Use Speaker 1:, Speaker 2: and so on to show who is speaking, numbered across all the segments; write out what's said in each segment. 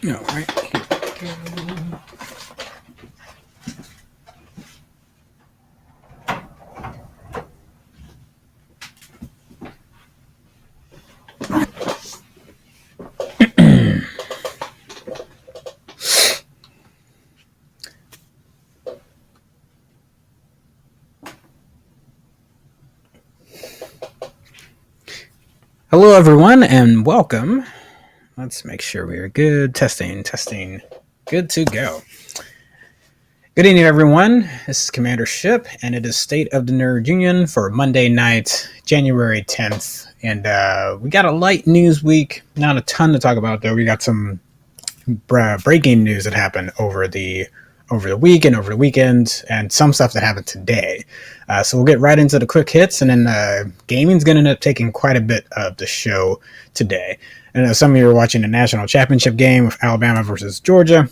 Speaker 1: No, right? Hello, everyone, and welcome. Let's make sure we are good. Testing. Good to go. Good evening, everyone. This is Commander Ship, and it is State of the Nerd Union for Monday night, January 10th. And we got a light news week. Not a ton to talk about, though. We got some breaking news that happened over the week and over the weekend, and some stuff that happened today. So we'll get right into the quick hits, and then gaming's going to end up taking quite a bit of the show today. And some of you are watching the national championship game with Alabama versus Georgia.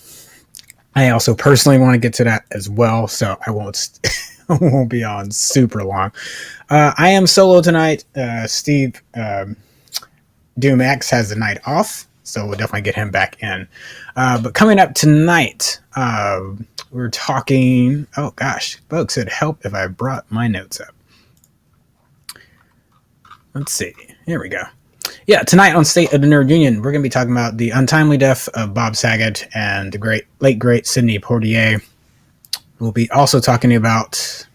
Speaker 1: I also personally want to get to that as well, so I won't be on super long. I am solo tonight. Steve Doom X has the night off, so we'll definitely get him back in. But coming up tonight, we're talking... Oh, gosh. Folks, it'd help if I brought my notes up. Let's see. Here we go. Yeah, tonight on State of the Nerd Union, we're going to be talking about the untimely death of Bob Saget and the late great Sidney Poitier. We'll be also talking about...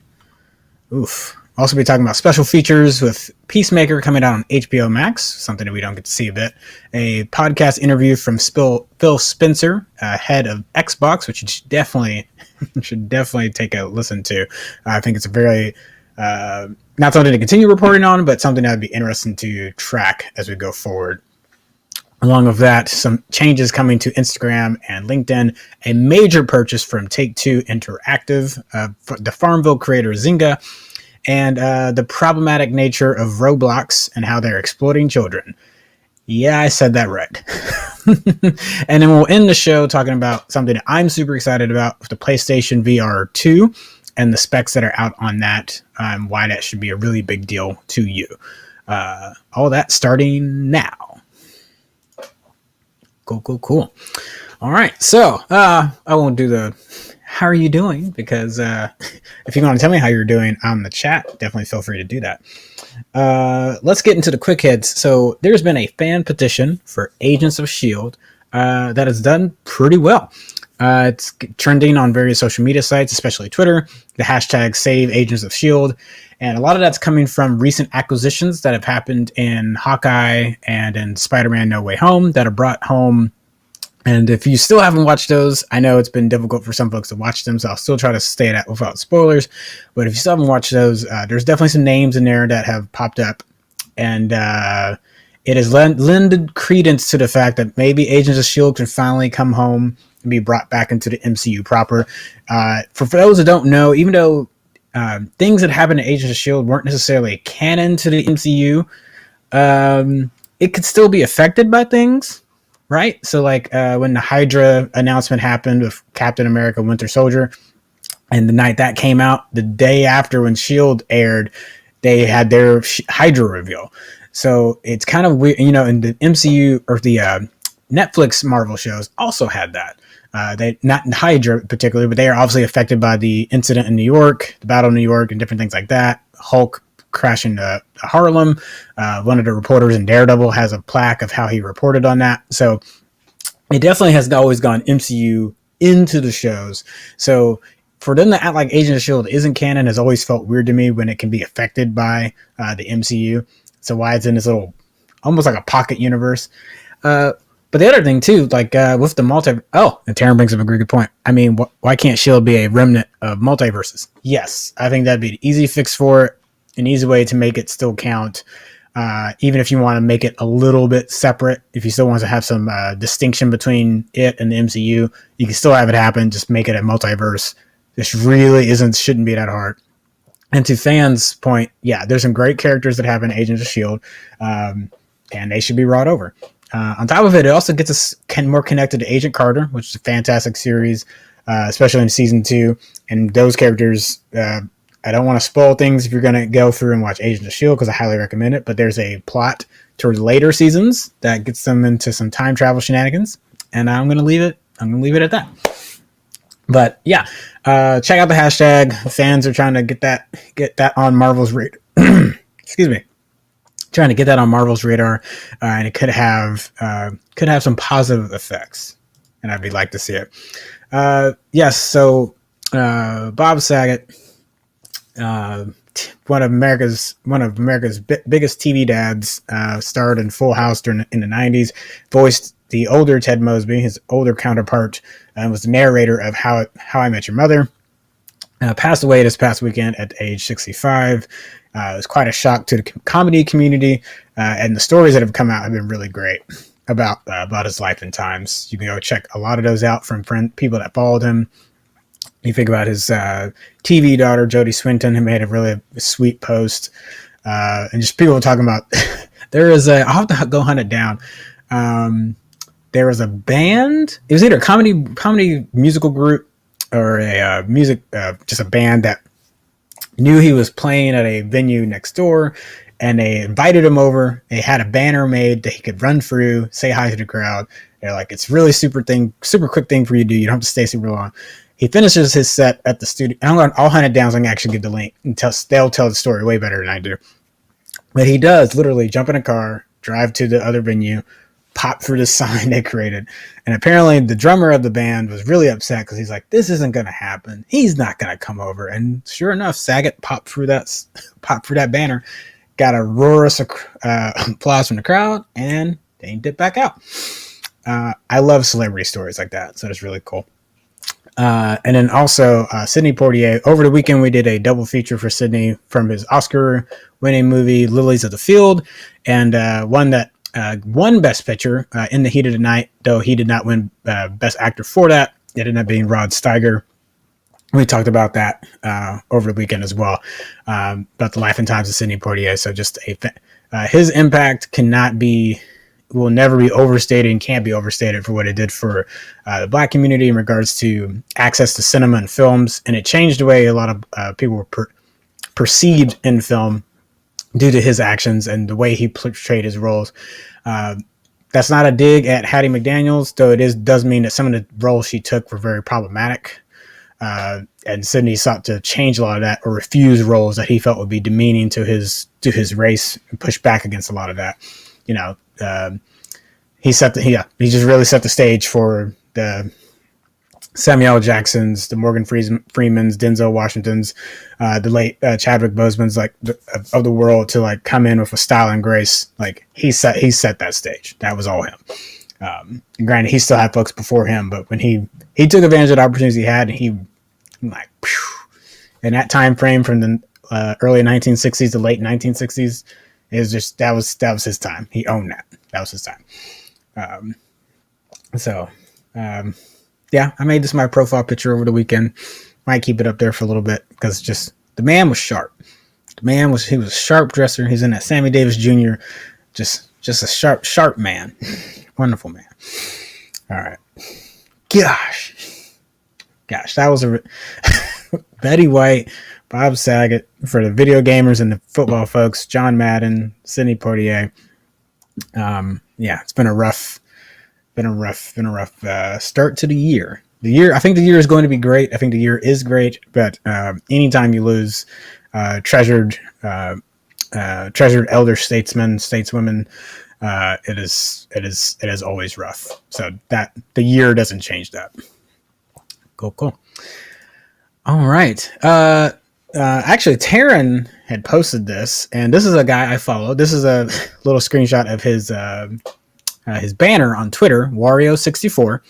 Speaker 1: special features with Peacemaker coming out on HBO Max, something that we don't get to see a bit. A podcast interview from Phil Spencer, head of Xbox, which you should definitely take a listen to. I think it's a very, not something to continue reporting on, but something that would be interesting to track as we go forward. Along with that, some changes coming to Instagram and LinkedIn, a major purchase from Take-Two Interactive, the Farmville creator Zynga, and the problematic nature of Roblox and how they're exploiting children. Yeah, I said that right. And then we'll end the show talking about something that I'm super excited about, the PlayStation VR 2 and the specs that are out on that, why that should be a really big deal to you. All that starting now. Cool. All right, so I won't do the... How are you doing? Because if you want to tell me how you're doing on the chat, definitely feel free to do that. Let's get into the quick hits. So there's been a fan petition for Agents of S.H.I.E.L.D. That has done pretty well. It's trending on various social media sites, especially Twitter, the hashtag Save Agents of S.H.I.E.L.D. And a lot of that's coming from recent acquisitions that have happened in Hawkeye and in Spider-Man No Way Home that are brought home. And if you still haven't watched those, I know it's been difficult for some folks to watch them, so I'll still try to stay that without spoilers. But if you still haven't watched those, there's definitely some names in there that have popped up. And it has lended credence to the fact that maybe Agents of S.H.I.E.L.D. can finally come home and be brought back into the MCU proper. For those that don't know, even though things that happened to Agents of S.H.I.E.L.D. weren't necessarily canon to the MCU, it could still be affected by things. Right? So like when the Hydra announcement happened with Captain America Winter Soldier, and the night that came out, the day after when S.H.I.E.L.D. aired, they had their Hydra reveal. So it's kind of weird, in the MCU or the Netflix Marvel shows also had that. They not in Hydra particularly, but they are obviously affected by the incident in New York, the battle in New York, and different things like that. Hulk crashing to Harlem. One of the reporters in Daredevil has a plaque of how he reported on that. So it definitely has always gone MCU into the shows. So for them to act like Agent of S.H.I.E.L.D. isn't canon has always felt weird to me when it can be affected by the MCU. So why it's in this little, almost like a pocket universe. But the other thing too, like with the and Taryn brings up a good point. I mean, why can't S.H.I.E.L.D. be a remnant of multiverses? Yes, I think that'd be an easy fix for it. An easy way to make it still count, even if you want to make it a little bit separate. If you still want to have some distinction between it and the MCU, you can still have it happen. Just make it a multiverse. This really shouldn't be that hard. And to fans' point, yeah, there's some great characters that have in Agents of S.H.I.E.L.D., and they should be brought over. On top of it, it also gets us more connected to Agent Carter, which is a fantastic series, especially in season 2. And those characters... I don't want to spoil things if you're going to go through and watch Agents of S.H.I.E.L.D. because I highly recommend it, but there's a plot towards later seasons that gets them into some time travel shenanigans. and I'm gonna leave it at that. But yeah, check out the hashtag. Fans are trying to get that on Marvel's radar. Excuse me, trying to get that on Marvel's radar, and it could have some positive effects, and I'd like to see it. Yes, so Bob Saget, one of America's biggest TV dads, starred in Full House in the 90s, voiced the older Ted Mosby, his older counterpart, and was the narrator of How I Met Your Mother. Passed away this past weekend at age 65. It was quite a shock to the comedy community, and the stories that have come out have been really great about his life and times. You can go check a lot of those out from people that followed him. You think about his TV daughter, Jodie Swinton, who made a really sweet post, and just people talking about. I'll have to go hunt it down. There was a band. It was either a comedy musical group or a just a band that knew he was playing at a venue next door, and they invited him over. They had a banner made that he could run through, say hi to the crowd. They're like, it's really super quick thing for you to do. You don't have to stay super long. He finishes his set at the studio. I'll hunt it down so I can actually give the link. And they'll tell the story way better than I do. But he does literally jump in a car, drive to the other venue, pop through the sign they created. And apparently the drummer of the band was really upset because he's like, this isn't going to happen. He's not going to come over. And sure enough, Saget popped through that banner, got a roarous applause from the crowd, and they dipped back out. I love celebrity stories like that. So it's really cool. And then also Sidney Poitier. Over the weekend, we did a double feature for Sidney from his Oscar-winning movie Lilies of the Field, and won Best Picture in the heat of the night, though he did not win Best Actor for that. It ended up being Rod Steiger. We talked about that over the weekend as well, about the life and times of Sidney Poitier. So just his impact will never be overstated and can't be overstated for what it did for the Black community in regards to access to cinema and films. And it changed the way a lot of people were perceived in film due to his actions and the way he portrayed his roles. That's not a dig at Hattie McDaniels, though does mean that some of the roles she took were very problematic. And Sidney sought to change a lot of that, or refuse roles that he felt would be demeaning to his race, and push back against a lot of that. You know, he just really set the stage for the Samuel L. Jacksons, the Morgan Freemans, Denzel Washingtons, the late Chadwick Boseman's of the world to like come in with a style and grace. Like he set that stage. That was all him. Granted, he still had folks before him, but when he took advantage of the opportunities he had, and he like in that time frame from the early 1960s to late 1960s. It was just that was his time. He owned that. That was his time. Yeah, I made this my profile picture over the weekend. Might keep it up there for a little bit because just the man was sharp. He was a sharp dresser. He's in that Sammy Davis Jr. Just a sharp man. Wonderful man. All right. Gosh, that was a Betty White, Bob Saget for the video gamers and the football folks. John Madden, Sidney Poitier. It's been a rough start to the year. I think the year is going to be great. I think the year is great, but anytime you lose treasured elder stateswomen, it is always rough. So that the year doesn't change that. Cool. All right. Actually, Taryn had posted this, and this is a guy I follow. This is a little screenshot of his banner on Twitter, Wario64.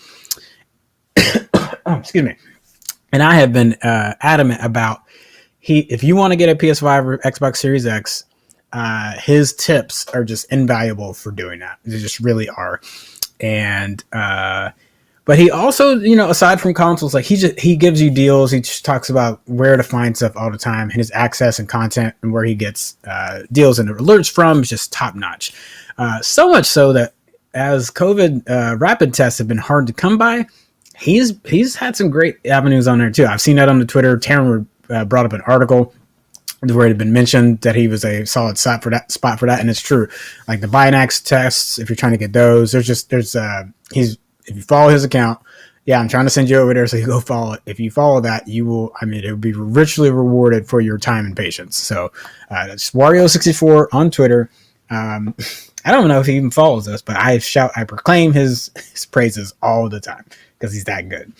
Speaker 1: Excuse me. And I have been adamant about if you want to get a PS5 or Xbox Series X, his tips are just invaluable for doing that. They just really are. And but he also, aside from consoles, like he gives you deals. He just talks about where to find stuff all the time, and his access and content and where he gets deals and alerts from is just top notch. So much so that as COVID rapid tests have been hard to come by, he's had some great avenues on there too. I've seen that on the Twitter. Taryn brought up an article where it had been mentioned that he was a solid spot for that, and it's true. Like the Binax tests, if you're trying to get those, he's if you follow his account, yeah, I'm trying to send you over there so you go follow it. If you follow that, you will, I mean, it will be richly rewarded for your time and patience. So that's Wario64 on Twitter. I don't know if he even follows us, but I proclaim his praises all the time because he's that good.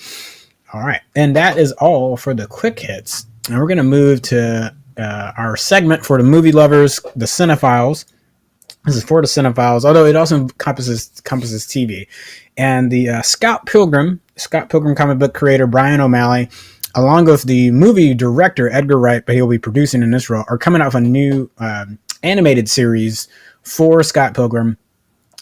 Speaker 1: All right. And that is all for the quick hits. And we're going to move to our segment for the movie lovers, the cinephiles. This is for the cinephiles, although it also encompasses TV. And the Scott Pilgrim comic book creator Brian O'Malley, along with the movie director Edgar Wright, but he'll be producing in this role, are coming out with a new animated series for Scott Pilgrim.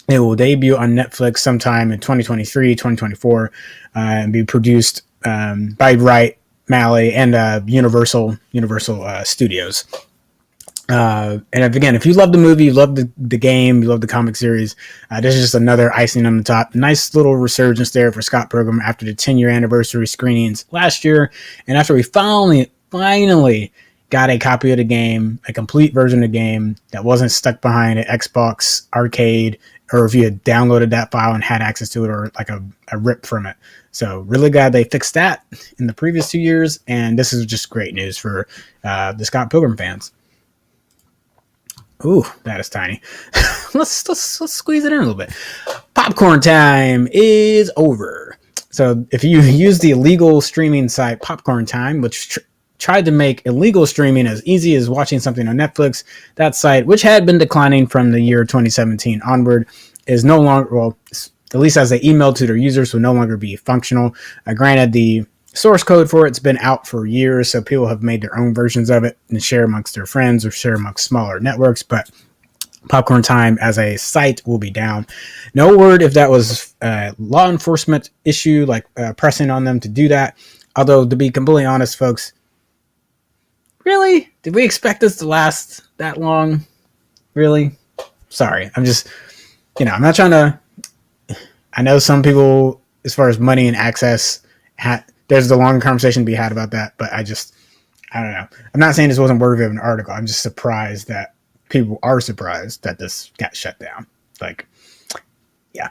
Speaker 1: It will debut on Netflix sometime in 2023, 2024, and be produced by Wright, Malley, and Universal Studios. And again, if you love the movie, you love the game, you love the comic series, this is just another icing on the top. Nice little resurgence there for Scott Pilgrim after the 10-year anniversary screenings last year, and after we finally got a copy of the game, a complete version of the game that wasn't stuck behind an Xbox arcade, or if you had downloaded that file and had access to it, or like a rip from it. So really glad they fixed that in the previous 2 years, and this is just great news for the Scott Pilgrim fans. Ooh, that is tiny. let's squeeze it in a little bit. Popcorn time is over. So if you use the illegal streaming site Popcorn Time, which tried to make illegal streaming as easy as watching something on Netflix, that site, which had been declining from the year 2017 onward, is no longer, well, at least as they emailed to their users, will no longer be functional. Granted, the source code for it's been out for years, so people have made their own versions of it and share amongst their friends or share amongst smaller networks, but Popcorn Time as a site will be down. No word if that was a law enforcement issue, like pressing on them to do that. Although, to be completely honest, folks, really? Did we expect this to last that long? Really? Sorry. I'm just, I'm not trying to, I know some people, as far as money and access, there's the long conversation to be had about that, but I don't know. I'm not saying this wasn't worthy of an article. I'm just surprised that people are surprised that this got shut down. Like, yeah,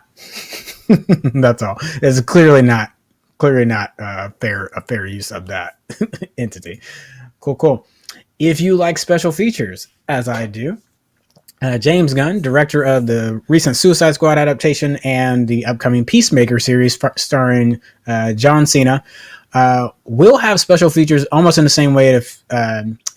Speaker 1: that's all. It's clearly not a fair use of that entity. Cool. If you like special features, as I do, James Gunn, director of the recent Suicide Squad adaptation and the upcoming Peacemaker series starring John Cena, will have special features almost in the same way if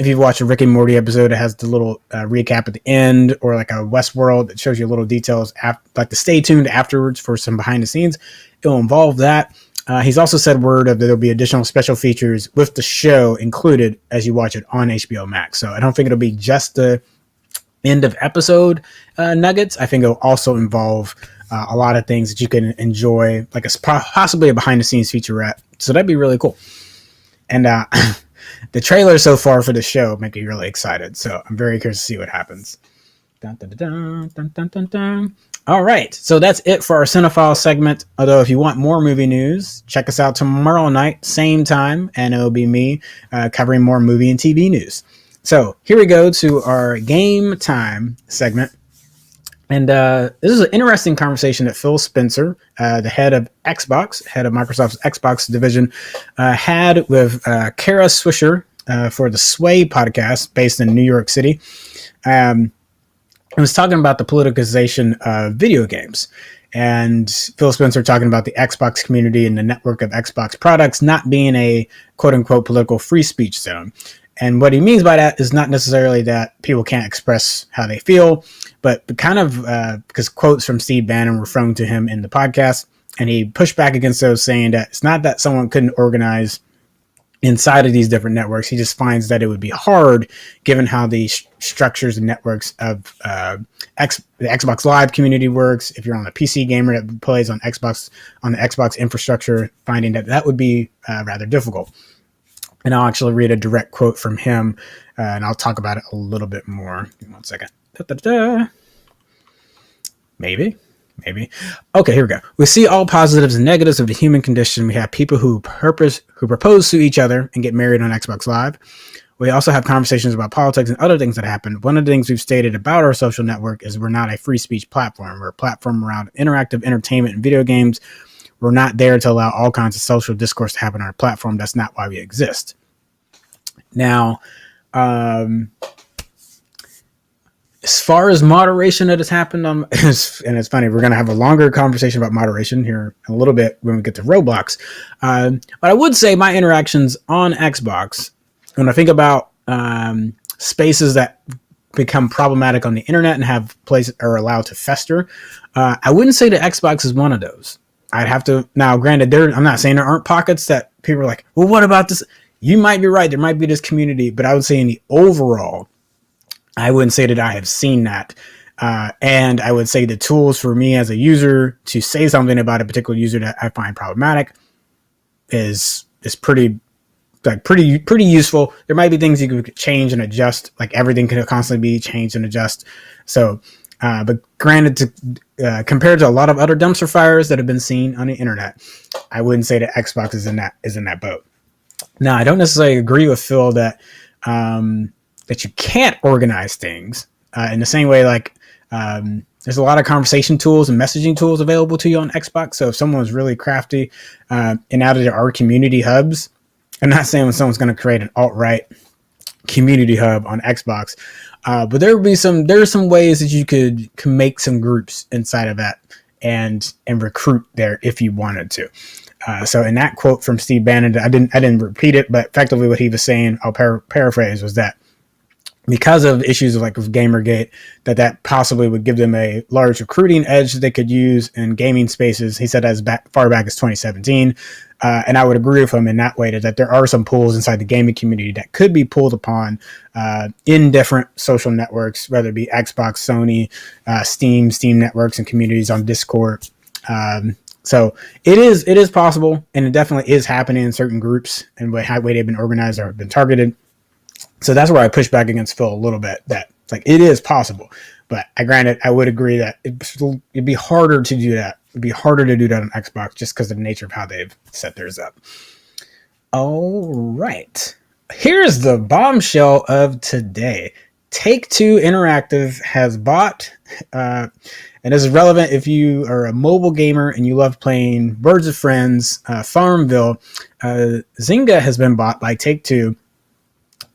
Speaker 1: you've watched a Rick and Morty episode, it has the little recap at the end, or like a Westworld that shows you little details, like the stay tuned afterwards for some behind the scenes. It will involve that. He's also said word of that there'll be additional special features with the show included as you watch it on HBO Max. So I don't think it'll be just the end of episode nuggets. I think it'll also involve a lot of things that you can enjoy, like possibly a behind the scenes featurette. So that'd be really cool. And the trailer so far for the show make me really excited. So I'm very curious to see what happens. Dun, dun, dun, dun, dun, dun, dun. All right, so that's it for our Cinephile segment. Although if you want more movie news, check us out tomorrow night, same time, and it'll be me covering more movie and TV news. So here we go to our game time segment. And this is an interesting conversation that Phil Spencer, the head of Microsoft's Xbox division, had with Kara Swisher for the Sway podcast based in New York City. It was talking about the politicization of video games, and Phil Spencer talking about the Xbox community and the network of Xbox products not being a quote-unquote political free speech zone. And what he means by that is not necessarily that people can't express how they feel, but kind of because quotes from Steve Bannon were thrown to him in the podcast, and he pushed back against those, saying that it's not that someone couldn't organize inside of these different networks. He just finds that it would be hard given how the structures and networks of the Xbox Live community works. If you're on a PC gamer that plays on the Xbox infrastructure, finding that would be rather difficult. And I'll actually read a direct quote from him, and I'll talk about it a little bit more. Give me 1 second. Maybe. Okay, here we go. We see all positives and negatives of the human condition. We have people who propose to each other and get married on Xbox Live. We also have conversations about politics and other things that happen. One of the things we've stated about our social network is we're not a free speech platform. We're a platform around interactive entertainment and video games. We're not there to allow all kinds of social discourse to happen on our platform. That's not why we exist. Now, as far as moderation that has happened, and it's funny, we're going to have a longer conversation about moderation here in a little bit when we get to Roblox. But I would say my interactions on Xbox, when I think about spaces that become problematic on the internet and have places are allowed to fester, I wouldn't say that Xbox is one of those. I'd have to, now granted, I'm not saying there aren't pockets that people are like, well, what about this? You might be right. There might be this community, but I would say in the overall, I wouldn't say that I have seen that. And I would say the tools for me as a user to say something about a particular user that I find problematic is pretty useful. There might be things you could change and adjust, like everything can constantly be changed and adjust. So, but granted, compared to a lot of other dumpster fires that have been seen on the internet, I wouldn't say that Xbox is in that boat. Now, I don't necessarily agree with Phil that you can't organize things in the same way. Like there's a lot of conversation tools and messaging tools available to you on Xbox. So if someone's really crafty, and now that there are community hubs, I'm not saying when someone's going to create an alt-right community hub on Xbox, but there's some ways that you could make some groups inside of that and recruit there if you wanted to. So in that quote from Steve Bannon, I didn't repeat it, but effectively what he was saying, I'll paraphrase, was that because of issues like with Gamergate, that possibly would give them a large recruiting edge that they could use in gaming spaces. He said as far back as 2017. And I would agree with him in that way that there are some pools inside the gaming community that could be pulled upon in different social networks, whether it be Xbox, Sony, Steam networks and communities on Discord. So it is possible, and it definitely is happening in certain groups and the way they've been organized or been targeted. So that's where I push back against Phil a little bit, that like it is possible, but I would agree that it'd be harder to do that. It'd be harder to do that on Xbox just because of the nature of how they've set theirs up. All right. Here's the bombshell of today. Take-Two Interactive has bought, and this is relevant if you are a mobile gamer and you love playing Birds of Friends, Farmville. Zynga has been bought by Take-Two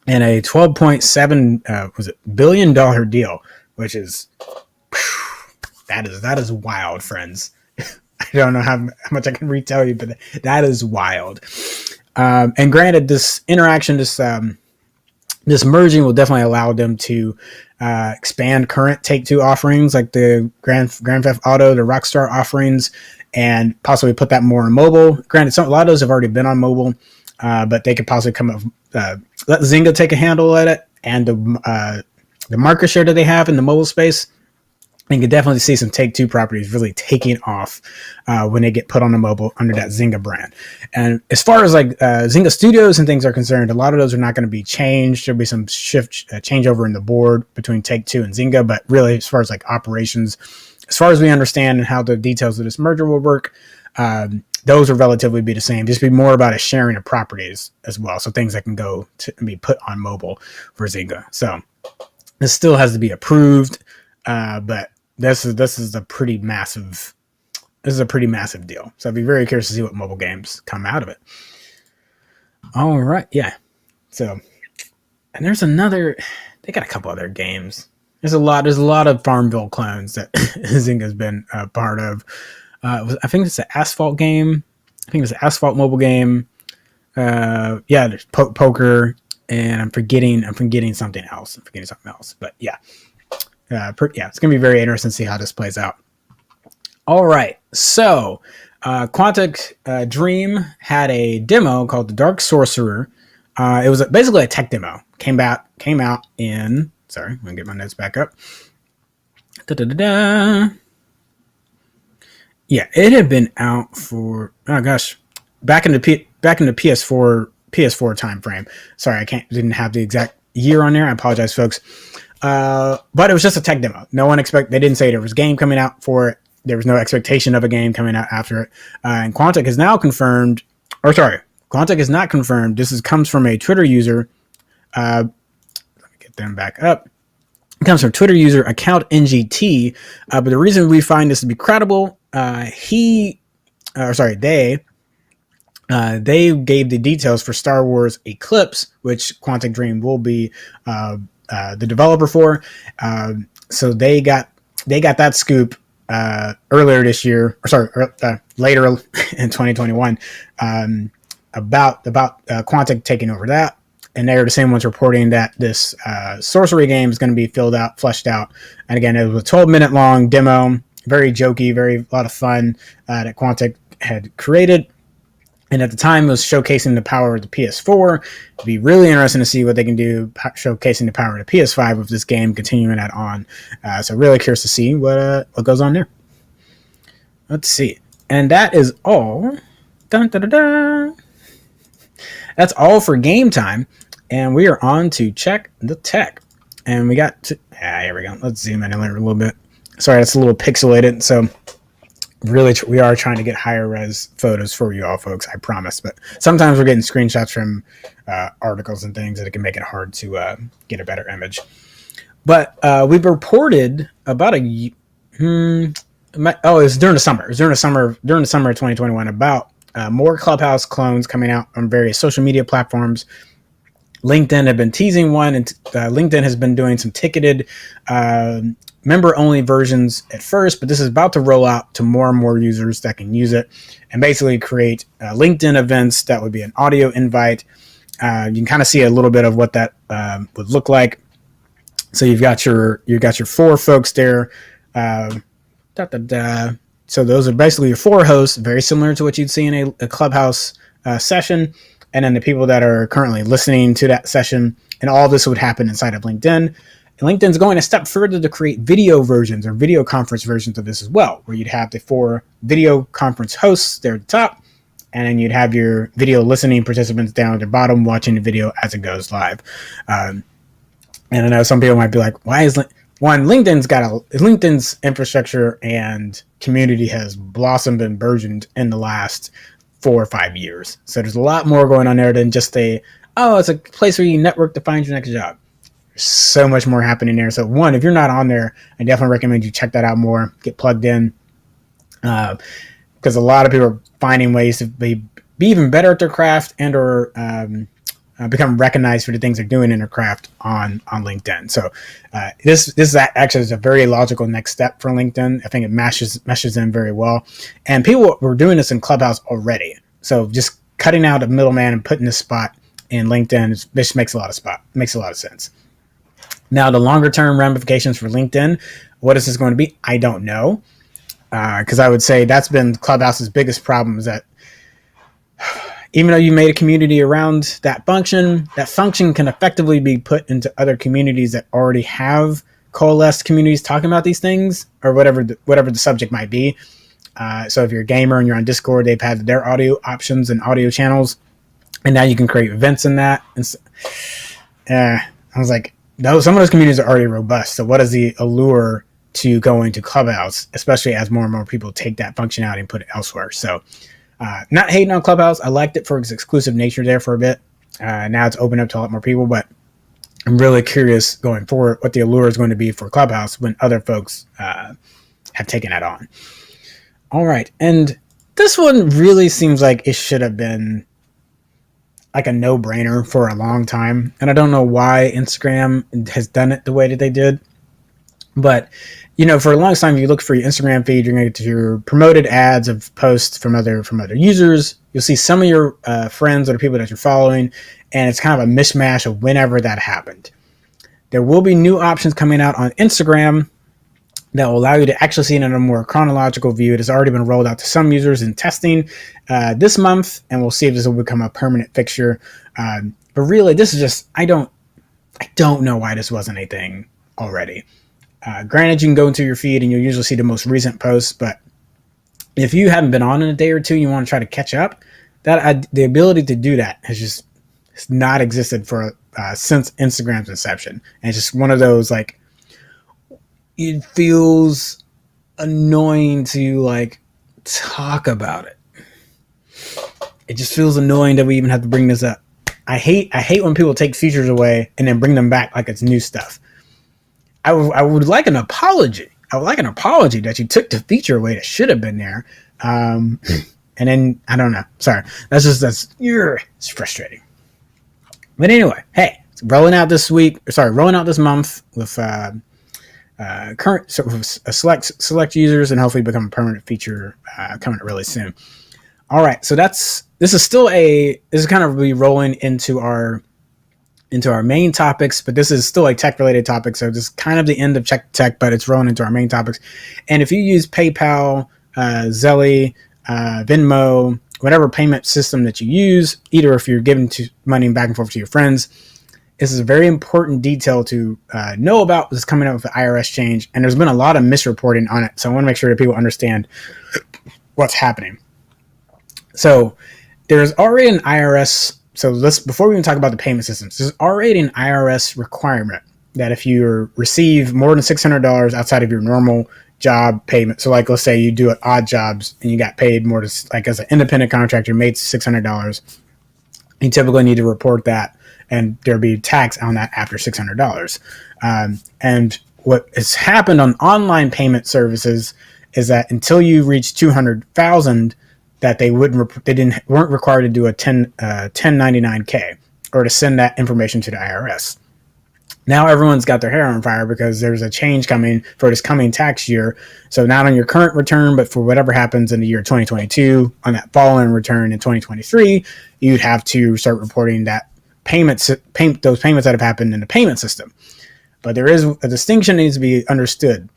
Speaker 1: in a $12.7 billion deal, which is that is wild, friends. I don't know how much I can retell you, but that is wild. And granted, this interaction, this merging will definitely allow them to expand current Take-Two offerings like the Grand Theft Auto, the Rockstar offerings, and possibly put that more on mobile. Granted, a lot of those have already been on mobile, but they could possibly come up, let Zynga take a handle at it, and the market share that they have in the mobile space. You can definitely see some Take-Two properties really taking off when they get put on the mobile under that Zynga brand. And as far as like Zynga Studios and things are concerned, a lot of those are not going to be changed. There'll be some changeover in the board between Take-Two and Zynga, but really as far as like operations, as far as we understand and how the details of this merger will work, those will relatively be the same. Just be more about a sharing of properties as well. So things that can go to be put on mobile for Zynga. So this still has to be approved, but this is a pretty massive deal. So I'd be very curious to see what mobile games come out of it. All right, yeah. So, and there's they got a couple other games. There's a lot of Farmville clones that Zynga's been a part of. I think it's an Asphalt game. I think it's an Asphalt mobile game. There's poker, and I'm forgetting something else. But yeah. It's going to be very interesting to see how this plays out. All right. So, Quantic Dream had a demo called The Dark Sorcerer. It was basically a tech demo. Came out in... Sorry, I'm going to get my notes back up. Yeah, it had been out for... Oh, gosh. Back in the PS4 time frame. Sorry, didn't have the exact year on there. I apologize, folks. But it was just a tech demo. They didn't say there was game coming out for it. There was no expectation of a game coming out after it. And Quantic has now confirmed, Quantic has not confirmed. This comes from a Twitter user. Let me get them back up. It comes from Twitter user account NGT. But the reason we find this to be credible, he they gave the details for Star Wars Eclipse, which Quantic Dream will be the developer for. So they got that scoop earlier this year, later in 2021, about Quantic taking over that. And they're the same ones reporting that this sorcery game is going to be fleshed out. And again, it was a 12-minute long demo, very jokey, a lot of fun that Quantic had created. And at the time, it was showcasing the power of the PS4. It'd be really interesting to see what they can do, showcasing the power of the PS5 with this game, continuing that on. So really curious to see what goes on there. Let's see. And that is all. Dun, dun, dun, dun. That's all for game time. And we are on to check the tech. And we got here we go. Let's zoom in a little bit. Sorry, it's a little pixelated. So really, we are trying to get higher res photos for you all, folks. I promise. But sometimes we're getting screenshots from articles and things that it can make it hard to get a better image. But we've reported about it was during the summer. It was during the summer of 2021 about more Clubhouse clones coming out on various social media platforms. LinkedIn had been teasing one, and LinkedIn has been doing some ticketed member-only versions at first, but this is about to roll out to more and more users that can use it and basically create LinkedIn events that would be an audio invite. You can kind of see a little bit of what that would look like. So you've got your 4 folks there. So those are basically your 4 hosts, very similar to what you'd see in a Clubhouse session. And then the people that are currently listening to that session, and all this would happen inside of LinkedIn. And LinkedIn's going a step further to create video versions or video conference versions of this as well, where you'd have the 4 video conference hosts there at the top, and then you'd have your video listening participants down at the bottom watching the video as it goes live. And I know some people might be like, why is LinkedIn's infrastructure and community has blossomed and burgeoned in the last 4 or 5 years. So there's a lot more going on there than just it's a place where you network to find your next job. There's so much more happening there. So one, if you're not on there, I definitely recommend you check that out more, get plugged in, because a lot of people are finding ways to be even better at their craft and or become recognized for the things they're doing in their craft on LinkedIn. So this actually is a very logical next step for LinkedIn. I think it meshes in very well. And people were doing this in Clubhouse already. So just cutting out a middleman and putting this spot in LinkedIn, this makes a lot of sense. Now, the longer term ramifications for LinkedIn, what is this going to be? I don't know. Because I would say that's been Clubhouse's biggest problem, is that even though you made a community around that function can effectively be put into other communities that already have coalesced communities talking about these things, or whatever the subject might be. So if you're a gamer and you're on Discord, they've had their audio options and audio channels, and now you can create events in that. And I was like, no, some of those communities are already robust. So what is the allure to going to Clubhouse, especially as more and more people take that functionality and put it elsewhere? So not hating on Clubhouse. I liked it for its exclusive nature there for a bit. Now it's open up to a lot more people, but I'm really curious going forward what the allure is going to be for Clubhouse when other folks have taken that on. All right. And this one really seems like it should have been like a no-brainer for a long time. And I don't know why Instagram has done it the way that they did. But, for a long time, if you look for your Instagram feed, you're going to get your promoted ads of posts from other users. You'll see some of your friends or the people that you're following, and it's kind of a mishmash of whenever that happened. There will be new options coming out on Instagram that will allow you to actually see it in a more chronological view. It has already been rolled out to some users in testing this month, and we'll see if this will become a permanent fixture. But really, this is just, I don't know why this wasn't a thing already. Granted, you can go into your feed and you'll usually see the most recent posts, but if you haven't been on in a day or two and you want to try to catch up, the ability to do that has not existed for since Instagram's inception. And it's just one of those, like, it feels annoying to talk about it. It just feels annoying that we even have to bring this up. I hate when people take features away and then bring them back like it's new stuff. I would like an apology. I would like an apology that you took the feature away that should have been there. And then I don't know. Sorry, it's frustrating. But anyway, hey, rolling out this month with select users, and hopefully become a permanent feature coming really soon. All right, so this is kind of be rolling into our main topics, but this is still a tech related topic. So this is kind of the end of tech, but it's rolling into our main topics. And if you use PayPal, Zelle, Venmo, whatever payment system that you use, either if you're giving money back and forth to your friends, this is a very important detail to know about what's coming up with the IRS change. And there's been a lot of misreporting on it. So I want to make sure that people understand what's happening. So there's already an IRS. So before we even talk about the payment systems, there's already an IRS requirement that if you receive more than $600 outside of your normal job payment, so like let's say you do odd jobs and you got paid more, like as an independent contractor, made $600, you typically need to report that, and there'll be tax on that after $600. And what has happened on online payment services is that until you reach 200,000, that they weren't required to do a 1099-K or to send that information to the IRS. Now everyone's got their hair on fire because there's a change coming for this coming tax year. So not on your current return, but for whatever happens in the year 2022, on that following return in 2023, you'd have to start reporting that those payments that have happened in the payment system. But there is a distinction that needs to be understood.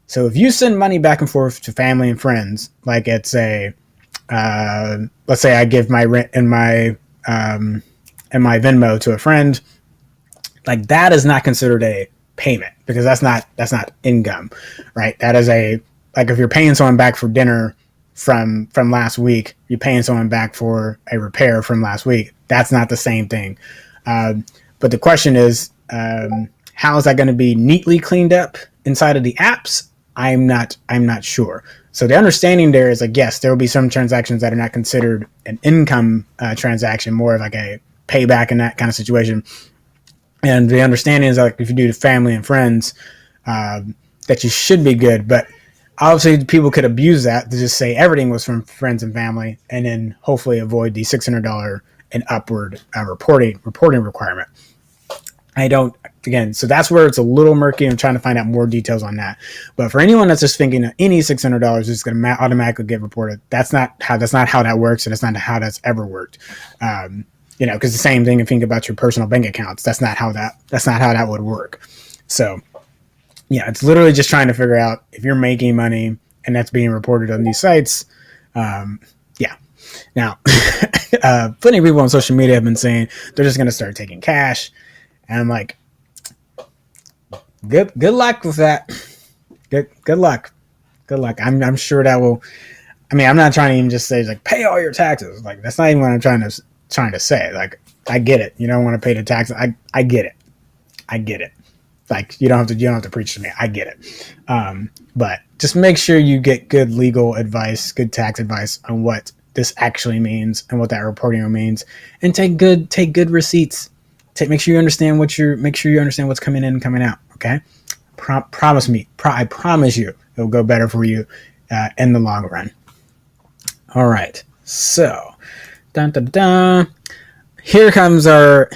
Speaker 1: So if you send money back and forth to family and friends, like it's let's say I give my rent and my Venmo to a friend, like that is not considered a payment because that's not income, right? That is like if you're paying someone back for dinner from last week, you're paying someone back for a repair from last week. That's not the same thing. But the question is, how is that going to be neatly cleaned up inside of the apps? I'm not sure. So the understanding there is like, yes, there will be some transactions that are not considered an income transaction, more of like a payback in that kind of situation. And the understanding is like if you do to family and friends, that you should be good. But obviously people could abuse that to just say everything was from friends and family, and then hopefully avoid the $600 and upward reporting requirement. So that's where it's a little murky. I'm trying to find out more details on that. But for anyone that's just thinking that any $600 is going to automatically get reported, that's not how that works, and that's not how that's ever worked. Because the same thing, if you think about your personal bank accounts, that's not how that would work. So yeah, it's literally just trying to figure out if you're making money and that's being reported on these sites. Yeah. Now, plenty of people on social media have been saying they're just going to start taking cash. And I'm like, good luck with that. Good luck. I'm sure that will. I mean, I'm not trying to even just say like pay all your taxes. Like that's not even what I'm trying to say. Like I get it. You don't want to pay the taxes. I get it. Like you don't have to preach to me. I get it. But just make sure you get good legal advice, good tax advice on what this actually means and what that reporting means, and take good receipts. Make sure you understand what's coming in and coming out. Okay, promise me. I promise you, it'll go better for you in the long run. All right, so here comes our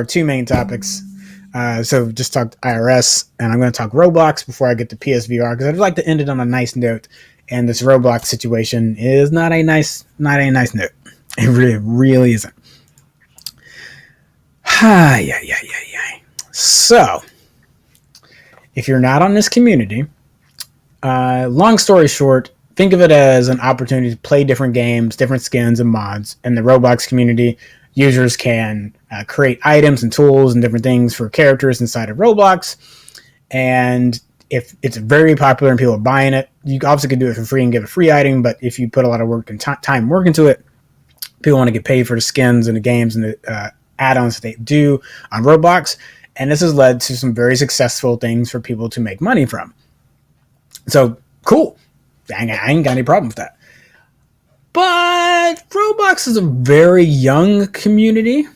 Speaker 1: two main topics. So just talked IRS, and I'm going to talk Roblox before I get to PSVR because I'd like to end it on a nice note. And this Roblox situation is not a nice note. It really isn't. Yeah. So, if you're not on this community, long story short, think of it as an opportunity to play different games, different skins and mods. In the Roblox community, users can create items and tools and different things for characters inside of Roblox. And if it's very popular and people are buying it, you obviously can do it for free and give a free item. But if you put a lot of work and time work into it, people want to get paid for the skins and the games and the add-ons that they do on Roblox. And this has led to some very successful things for people to make money from. So cool. I ain't got any problem with that. But Roblox is a very young community.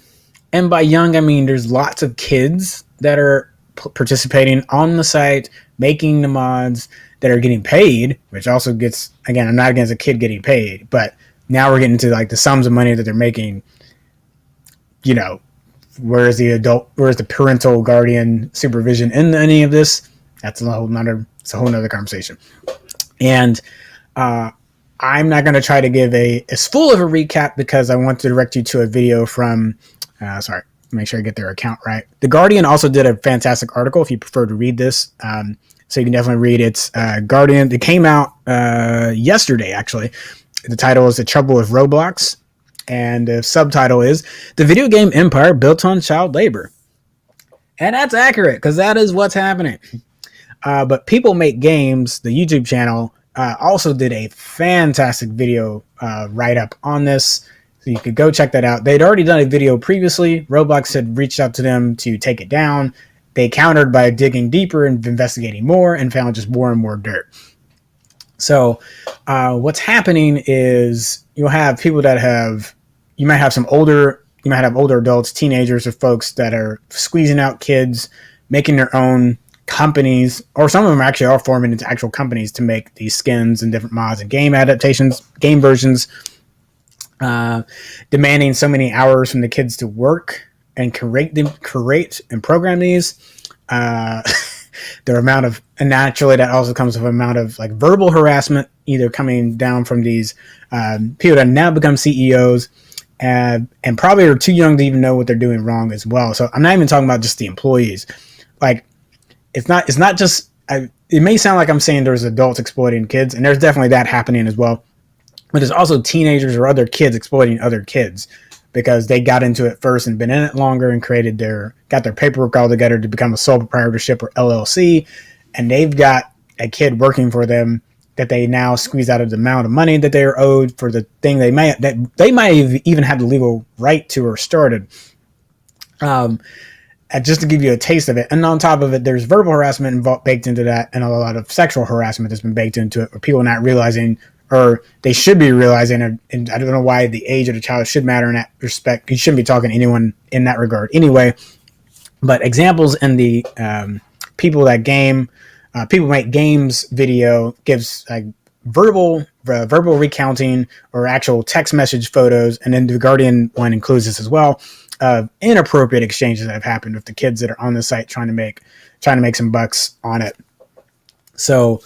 Speaker 1: And by young, I mean there's lots of kids that are participating on the site, making the mods that are getting paid, which also gets, again, I'm not against a kid getting paid, but now we're getting to like the sums of money that they're making. You know, where's the parental guardian supervision in any of this? It's a whole nother conversation. And I'm not going to try to give as full of a recap because I want to direct you to a video from, make sure I get their account right. The Guardian also did a fantastic article if you prefer to read this. So you can definitely read it. Guardian, it came out yesterday, actually. The title is The Trouble with Roblox. And the subtitle is The Video Game Empire Built on Child Labor. And that's accurate because that is what's happening. But People Make Games, the YouTube channel, also did a fantastic video write-up on this. So you could go check that out. They'd already done a video previously. Roblox had reached out to them to take it down. They countered by digging deeper and investigating more and found just more and more dirt. So what's happening is you'll have people you might have older adults, teenagers, or folks that are squeezing out kids, making their own companies, or some of them actually are forming into actual companies to make these skins and different mods and game adaptations, game versions, demanding so many hours from the kids to work and create and program these. And naturally that also comes with an amount of like verbal harassment, either coming down from these people that now become CEOs and probably are too young to even know what they're doing wrong as well. So I'm not even talking about just the employees. Like it's not just, it may sound like I'm saying there's adults exploiting kids, and there's definitely that happening as well. But there's also teenagers or other kids exploiting other kids because they got into it first and been in it longer and got their paperwork all together to become a sole proprietorship or LLC. And they've got a kid working for them that they now squeeze out of the amount of money that they are owed for the thing they might have even had the legal right to or started. Just to give you a taste of it. And on top of it, there's verbal harassment baked into that, and a lot of sexual harassment that's been baked into it, or people not realizing, or they should be realizing, and I don't know why the age of the child should matter in that respect. You shouldn't be talking to anyone in that regard anyway. But examples in the People Make Games video gives like verbal recounting or actual text message photos, and then the Guardian one includes this as well, of inappropriate exchanges that have happened with the kids that are on the site trying to make some bucks on it. So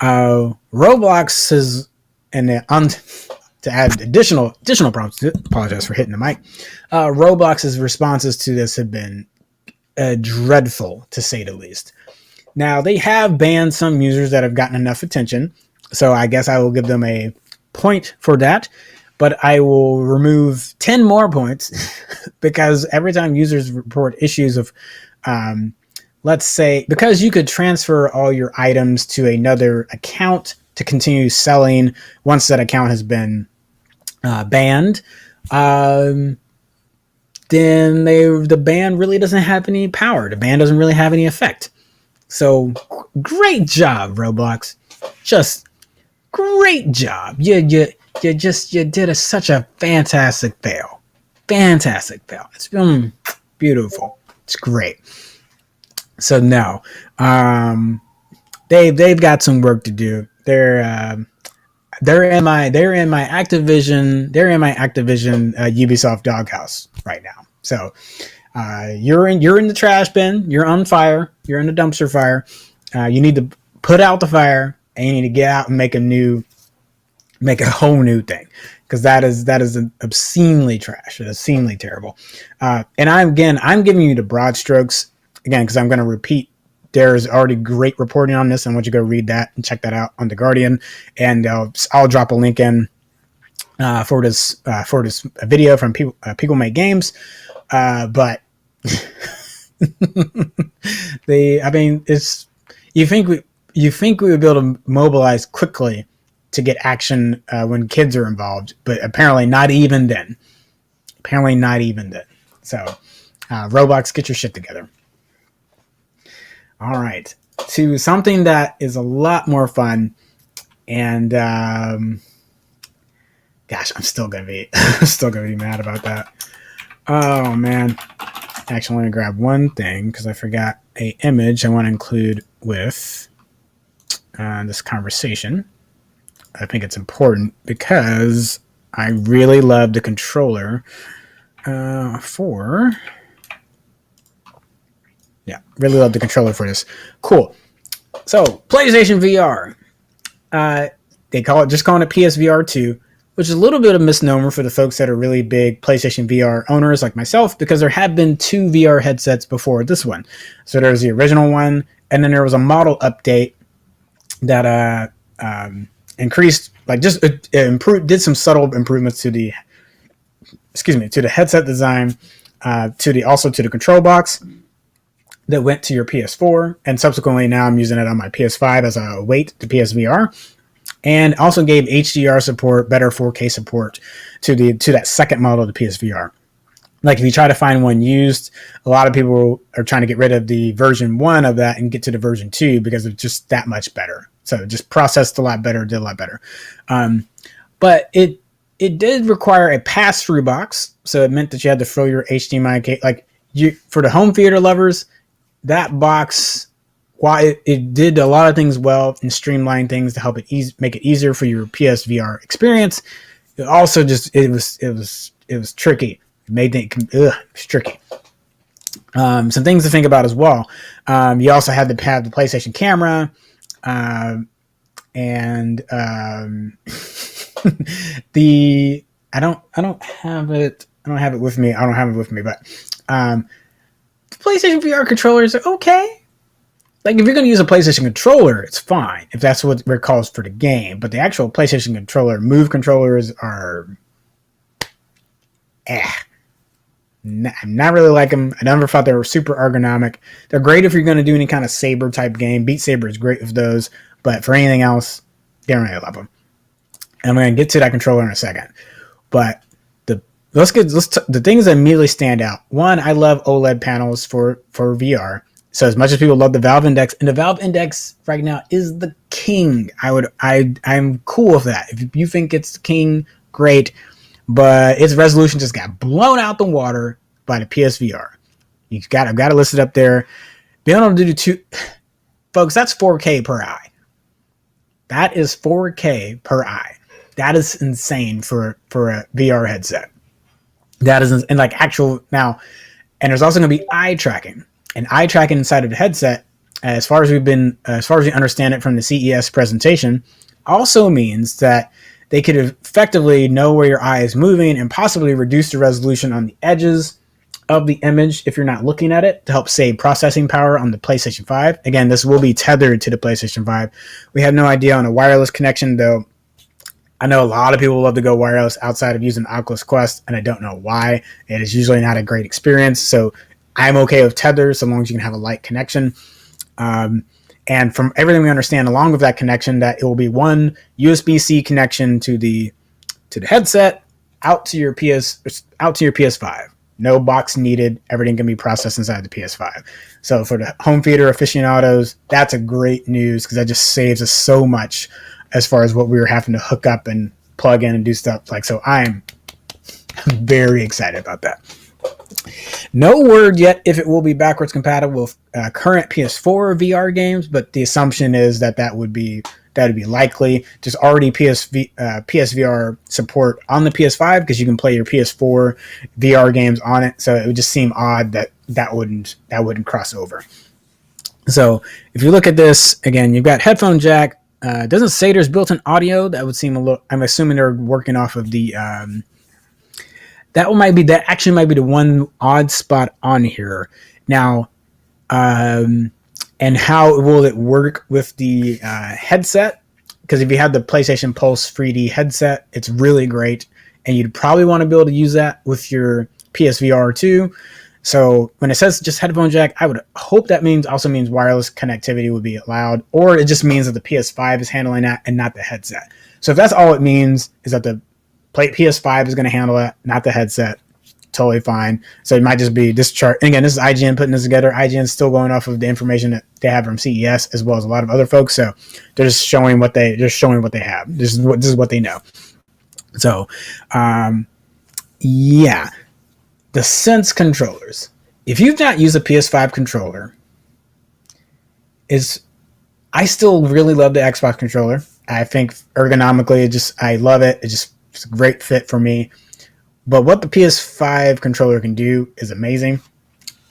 Speaker 1: Roblox is, and to add additional problems, apologize for hitting the mic. Roblox's responses to this have been dreadful, to say the least. Now, they have banned some users that have gotten enough attention, so I guess I will give them a point for that, but I will remove 10 more points because every time users report issues of, let's say, because you could transfer all your items to another account to continue selling once that account has been banned, then the ban really doesn't have any power. The ban doesn't really have any effect. So great job, Roblox. Just great job. You did such a fantastic fail. Fantastic fail. It's beautiful. It's great. So no, they've got some work to do. They're in my Activision Ubisoft doghouse right now. So you're in the trash bin. You're on fire. You're in the dumpster fire. You need to put out the fire, and you need to get out and make a whole new thing, because that is obscenely trash. It's obscenely terrible. And I'm giving you the broad strokes again because I'm going to repeat. There's already great reporting on this. I want you to go read that and check that out on The Guardian. And I'll drop a link in for this video from People Make Games. But you think we would be able to mobilize quickly to get action when kids are involved, but apparently not even then. So Roblox, get your shit together. All right, to something that is a lot more fun, and gosh, I'm still gonna be mad about that. Oh man, actually, I want to grab one thing because I forgot a image I want to include with this conversation. I think it's important because I really love the controller really love the controller for this. Cool. So PlayStation VR, they calling it PSVR 2, which is a little bit of a misnomer for the folks that are really big PlayStation VR owners like myself, because there have been 2 VR headsets before this one. So there's the original one, and then there was a model update that increased, like just improved, did some subtle improvements to the headset design, to the control box that went to your PS4, and subsequently now I'm using it on my PS5 as a weight to PSVR, and also gave HDR support, better 4K support to that second model of the PSVR. Like if you try to find one used, a lot of people are trying to get rid of the version 1 of that and get to the version 2 because it's just that much better. So it just processed a lot better, did a lot better. But it did require a pass-through box, so it meant that you had to throw your HDMI cable. For the home theater lovers, that box, while it did a lot of things well and streamlined things to help it make it easier for your PSVR experience, it also it was tricky. It made it tricky. Some things to think about as well. You also had to have the PlayStation camera, and I don't have it with me. But the PlayStation VR controllers are okay. Like if you're going to use a PlayStation controller, it's fine if that's what it calls for the game. But the actual PlayStation controller, Move controllers are, not really like them. I never thought they were super ergonomic. They're great if you're going to do any kind of saber type game. Beat Saber is great with those, but for anything else, don't really love them. And I'm going to get to that controller in a second. But the things that immediately stand out. One, I love OLED panels for VR. So as much as people love the Valve Index, and the Valve Index right now is the king. I'm cool with that. If you think it's the king, great. But its resolution just got blown out the water by the PSVR. I've got to list it up there. Being able to do folks, that's 4K per eye. That is 4K per eye. That is insane for a VR headset. That is, and like actual now, and there's also going to be eye tracking. And eye tracking inside of the headset, as far as we understand it from the CES presentation, also means that they could effectively know where your eye is moving and possibly reduce the resolution on the edges of the image if you're not looking at it, to help save processing power on the PlayStation 5. Again, this will be tethered to the PlayStation 5. We have no idea on a wireless connection, though. I know a lot of people love to go wireless outside of using Oculus Quest, and I don't know why. It is usually not a great experience, so I'm okay with tether so long as you can have a light connection. And from everything we understand, along with that connection, that it will be one USB-C connection to the headset out to your PS5. No box needed. Everything can be processed inside the PS5. So for the home theater aficionados, that's a great news because that just saves us so much as far as what we were having to hook up and plug in and do stuff like. So I'm very excited about that. No word yet if it will be backwards compatible with current PS4 VR games, but the assumption is that would be likely. There's already PSVR support on the PS5 because you can play your PS4 VR games on it. So it would just seem odd that wouldn't cross over. So if you look at this again, you've got headphone jack. It doesn't say there's built-in audio. That would seem a little. I'm assuming they're working off of the. That actually might be the one odd spot on here. Now, and how will it work with the headset? Because if you have the PlayStation Pulse 3D headset, it's really great, and you'd probably want to be able to use that with your PSVR 2. So when it says just headphone jack, I would hope that also means wireless connectivity would be allowed, or it just means that the PS5 is handling that and not the headset. So if that's all it means, is that the PS5 is going to handle it, not the headset, totally fine. So it might just be this chart. And again, this is IGN putting this together. IGN's still going off of the information that they have from CES as well as a lot of other folks. So they're just showing what they have. This is what they know. So, yeah. The Sense controllers. If you've not used a PS5 controller, I still really love the Xbox controller. I think ergonomically, I love it. It's a great fit for me. But what the PS5 controller can do is amazing.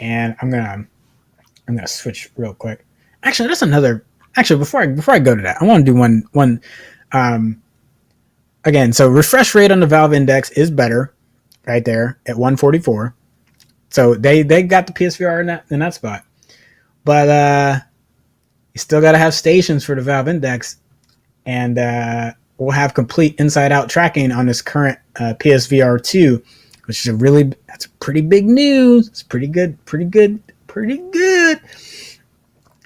Speaker 1: And I'm gonna switch real quick. Actually, that's another. Actually, before I go to that, I want to do one. Again, so refresh rate on the Valve Index is better, right there at 144. So they got the PSVR in that spot. But you still got to have stations for the Valve Index, and we'll have complete inside-out tracking on this current PSVR 2, which is that's pretty big news. It's pretty good.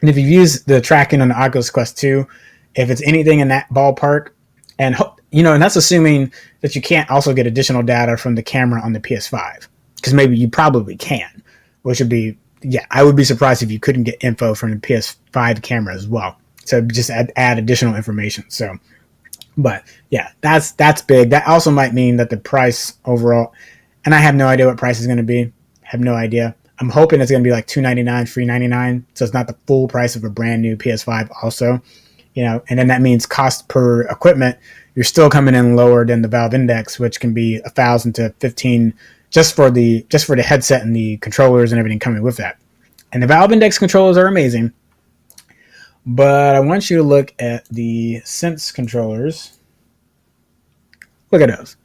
Speaker 1: And if you use the tracking on the Oculus Quest 2, if it's anything in that ballpark, and that's assuming that you can't also get additional data from the camera on the PS5, because maybe you probably can, which would be, I would be surprised if you couldn't get info from the PS5 camera as well. So just add additional information. So, but yeah, that's big. That also might mean that the price overall, and I have no idea what price is going to be. Have no idea. I'm hoping it's going to be like $299, $399, so it's not the full price of a brand new PS5 also, and then that means cost per equipment, you're still coming in lower than the Valve Index, which can be $1,000 to $1,500 just for the headset and the controllers and everything coming with that. And the Valve Index controllers are amazing, but I want you to look at the Sense controllers. Look at those.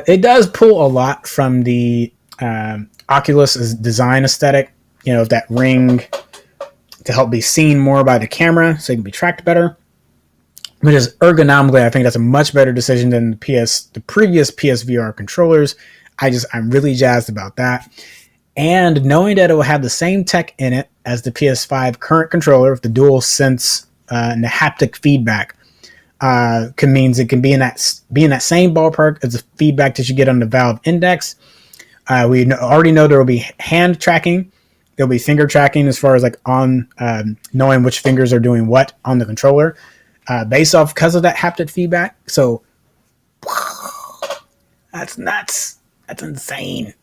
Speaker 1: It does pull a lot from the Oculus' design aesthetic, of that ring to help be seen more by the camera so it can be tracked better. But just ergonomically, I think that's a much better decision than the previous PSVR controllers. I'm really jazzed about that. And knowing that it will have the same tech in it as the PS5 current controller with the dual sense and the haptic feedback, means it can be in that same ballpark as the feedback that you get on the Valve Index. We already know there will be hand tracking. There'll be finger tracking as far as on knowing which fingers are doing what on the controller, based off because of that haptic feedback. So that's nuts. That's insane.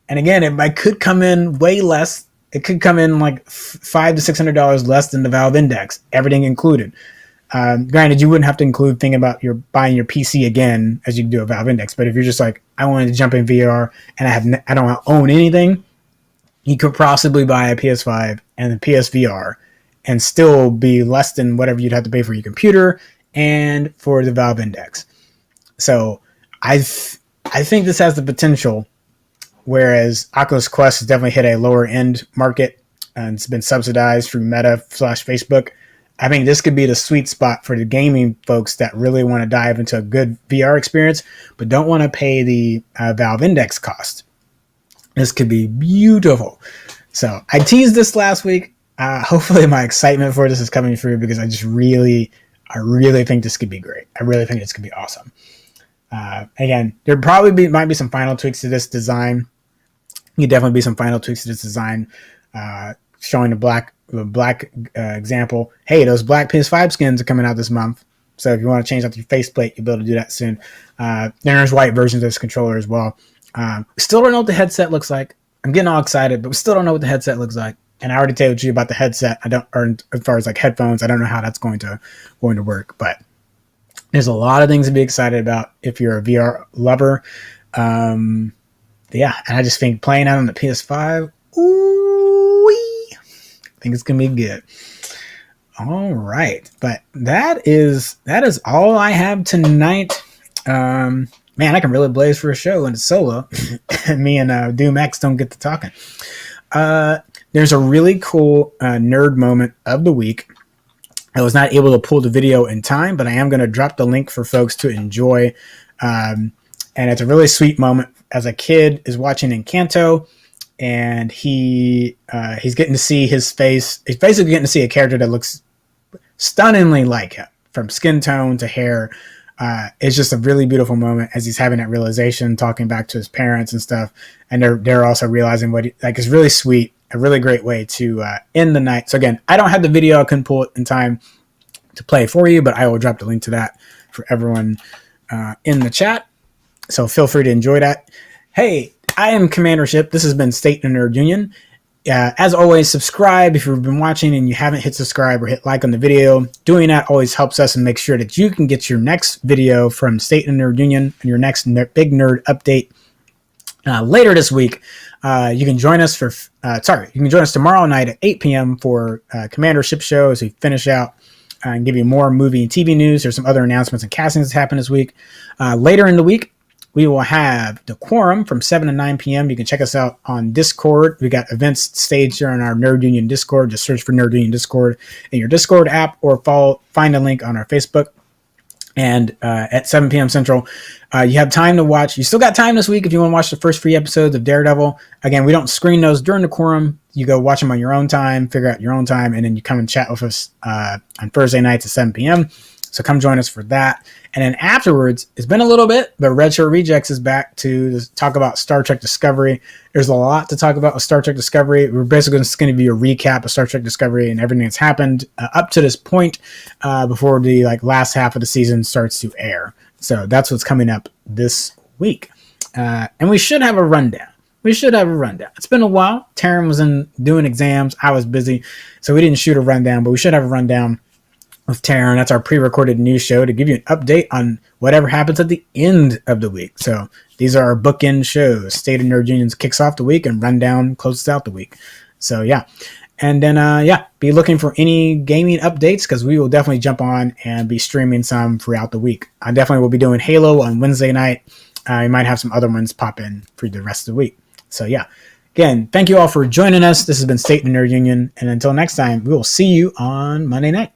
Speaker 1: And again, it could come in way less. It could come in like $500 to $600 less than the Valve Index, everything included. Granted, you wouldn't have to include thinking about buying your PC again as you do a Valve Index. But if you're just like, I wanted to jump in VR and I don't own anything, you could possibly buy a PS5 and a PSVR and still be less than whatever you'd have to pay for your computer and for the Valve Index. So I think this has the potential, whereas Oculus Quest has definitely hit a lower end market and it's been subsidized through Meta/Facebook. I think this could be the sweet spot for the gaming folks that really want to dive into a good VR experience, but don't want to pay the Valve Index cost. This could be beautiful. So I teased this last week. Hopefully my excitement for this is coming through, because I really think this could be great. I really think this could be awesome. Again, there probably might be some final tweaks to this design. Could definitely be some final tweaks to this design, showing the black example. Hey, those black PS5 skins are coming out this month. So if you want to change out your faceplate, you'll be able to do that soon. Then there's white versions of this controller as well. Still don't know what the headset looks like. I'm getting all excited, but we still don't know what the headset looks like. And I already told you about the headset. Or as far as headphones, I don't know how that's going to work. But there's a lot of things to be excited about if you're a VR lover. Yeah, and I just think playing out on the PS5, ooh-wee, I think it's gonna be good. All right, but that is all I have tonight. Man, I can really blaze for a show and it's solo. Me and Doom X don't get to talking. There's a really cool nerd moment of the week. I was not able to pull the video in time, but I am going to drop the link for folks to enjoy. And it's a really sweet moment. As a kid is watching Encanto, and he's getting to see his face. He's basically getting to see a character that looks stunningly like him, from skin tone to hair. It's just a really beautiful moment as he's having that realization, talking back to his parents and stuff. And they're also realizing what it's really sweet. A really great way to end the night. So again, I don't have the video. I couldn't pull it in time to play for you, but I will drop the link to that for everyone in the chat. So feel free to enjoy that. Hey, I am Commander Ship. This has been State and Nerd Union. As always, subscribe if you've been watching and you haven't hit subscribe or hit like on the video. Doing that always helps us and make sure that you can get your next video from State and Nerd Union and your next big nerd update later this week. You can join us tomorrow night at 8 p.m. for Commander Ship Show as we finish out and give you more movie and TV news. There's some other announcements and castings that happen this week. Later in the week, we will have the Quorum from 7 to 9 p.m. You can check us out on Discord. We got events staged here on our Nerd Union Discord. Just search for Nerd Union Discord in your Discord app or find a link on our Facebook. And at 7 p.m. Central, you have time to watch. You still got time this week if you want to watch the first 3 episodes of Daredevil. Again, we don't screen those during the Quorum. You go watch them on your own time, figure out your own time, and then you come and chat with us on Thursday nights at 7 p.m. So come join us for that. And then afterwards, it's been a little bit, but Red Shirt Rejects is back to talk about Star Trek Discovery. There's a lot to talk about with Star Trek Discovery. We're basically just going to be a recap of Star Trek Discovery and everything that's happened up to this point before the last half of the season starts to air. So that's what's coming up this week. And we should have a rundown. It's been a while. Taryn was doing exams. I was busy, so we didn't shoot a rundown, but we should have a rundown with Taryn. That's our pre-recorded news show to give you an update on whatever happens at the end of the week. So these are our bookend shows. State of Nerd Unions kicks off the week and Rundown closes out the week. So yeah. And then, be looking for any gaming updates because we will definitely jump on and be streaming some throughout the week. I definitely will be doing Halo on Wednesday night. I might have some other ones pop in for the rest of the week. So yeah. Again, thank you all for joining us. This has been State of Nerd Union. And until next time, we will see you on Monday night.